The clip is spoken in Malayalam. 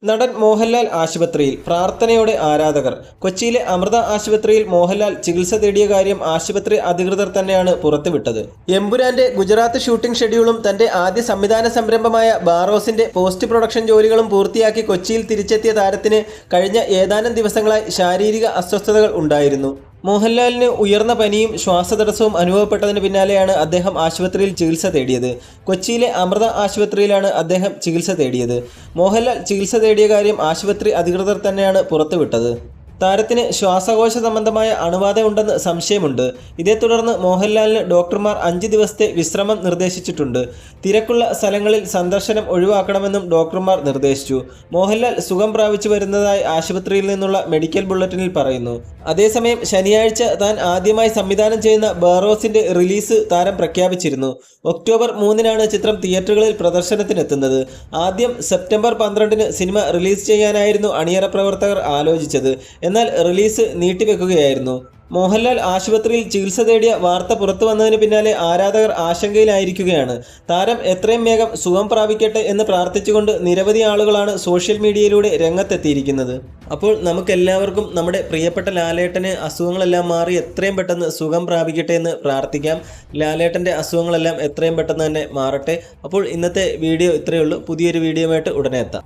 നടൻ മോഹൻലാൽ ആശുപത്രിയിൽ പ്രാർത്ഥനയോടെ ആരാധകർ. കൊച്ചിയിലെ അമൃത ആശുപത്രിയിൽ മോഹൻലാൽ ചികിത്സ തേടിയ കാര്യം ആശുപത്രി അധികൃതർ തന്നെയാണ് പുറത്തുവിട്ടത്. എമ്പുരാന്റെ ഗുജറാത്ത് ഷൂട്ടിംഗ് ഷെഡ്യൂളും തന്റെ ആദ്യ സംവിധാന സംരംഭമായ ബാറോസിന്റെ പോസ്റ്റ് പ്രൊഡക്ഷൻ ജോലികളും പൂർത്തിയാക്കി കൊച്ചിയിൽ തിരിച്ചെത്തിയ താരത്തിന് കഴിഞ്ഞ ഏതാനും ദിവസങ്ങളായി ശാരീരിക അസ്വസ്ഥതകൾ ഉണ്ടായിരുന്നു. മോഹൻലാലിന് ഉയർന്ന പനിയും ശ്വാസതടസ്സവും അനുഭവപ്പെട്ടതിന് പിന്നാലെയാണ് അദ്ദേഹം ആശുപത്രിയിൽ ചികിത്സ തേടിയത്. കൊച്ചിയിലെ അമൃത ആശുപത്രിയിലാണ് അദ്ദേഹം ചികിത്സ തേടിയത്. മോഹൻലാൽ ചികിത്സ തേടിയ കാര്യം ആശുപത്രി അധികൃതർ തന്നെയാണ് പുറത്തുവിട്ടത്. താരത്തിന് ശ്വാസകോശ സംബന്ധമായ അണുബാധ ഉണ്ടെന്ന് സംശയമുണ്ട്. ഇതേ തുടർന്ന് മോഹൻലാലിന് ഡോക്ടർമാർ 5 ദിവസത്തെ വിശ്രമം നിർദ്ദേശിച്ചിട്ടുണ്ട്. തിരക്കുള്ള സ്ഥലങ്ങളിൽ സന്ദർശനം ഒഴിവാക്കണമെന്നും ഡോക്ടർമാർ നിർദ്ദേശിച്ചു. മോഹൻലാൽ സുഖം പ്രാപിച്ചു വരുന്നതായി ആശുപത്രിയിൽ നിന്നുള്ള മെഡിക്കൽ ബുള്ളറ്റിനിൽ പറയുന്നു. അതേസമയം ശനിയാഴ്ച താൻ ആദ്യമായി സംവിധാനം ചെയ്യുന്ന ബാറോസിന്റെ റിലീസ് താരം പ്രഖ്യാപിച്ചിരുന്നു. ഒക്ടോബർ 3-നാണ് ചിത്രം തിയേറ്ററുകളിൽ പ്രദർശനത്തിനെത്തുന്നത്. ആദ്യം സെപ്റ്റംബർ 12-ന് സിനിമ റിലീസ് ചെയ്യാനായിരുന്നു അണിയറ പ്രവർത്തകർ ആലോചിച്ചത്. എന്നാൽ റിലീസ് നീട്ടിവെക്കുകയായിരുന്നു. മോഹൻലാൽ ആശുപത്രിയിൽ ചികിത്സ തേടിയ വാർത്ത പുറത്തു വന്നതിന് പിന്നാലെ ആരാധകർ ആശങ്കയിലായിരിക്കുകയാണ്. താരം എത്രയും വേഗം സുഖം പ്രാപിക്കട്ടെ എന്ന് പ്രാർത്ഥിച്ചുകൊണ്ട് നിരവധി ആളുകളാണ് സോഷ്യൽ മീഡിയയിലൂടെ രംഗത്തെത്തിയിരിക്കുന്നത്. അപ്പോൾ നമുക്കെല്ലാവർക്കും നമ്മുടെ പ്രിയപ്പെട്ട ലാലേട്ടന് അസുഖങ്ങളെല്ലാം മാറി എത്രയും പെട്ടെന്ന് സുഖം പ്രാപിക്കട്ടെ എന്ന് പ്രാർത്ഥിക്കാം. ലാലേട്ടൻ്റെ അസുഖങ്ങളെല്ലാം എത്രയും പെട്ടെന്ന് തന്നെ മാറട്ടെ. അപ്പോൾ ഇന്നത്തെ വീഡിയോ ഇത്രയേ ഉള്ളൂ. പുതിയൊരു വീഡിയോയുമായിട്ട് ഉടനെ എത്താം.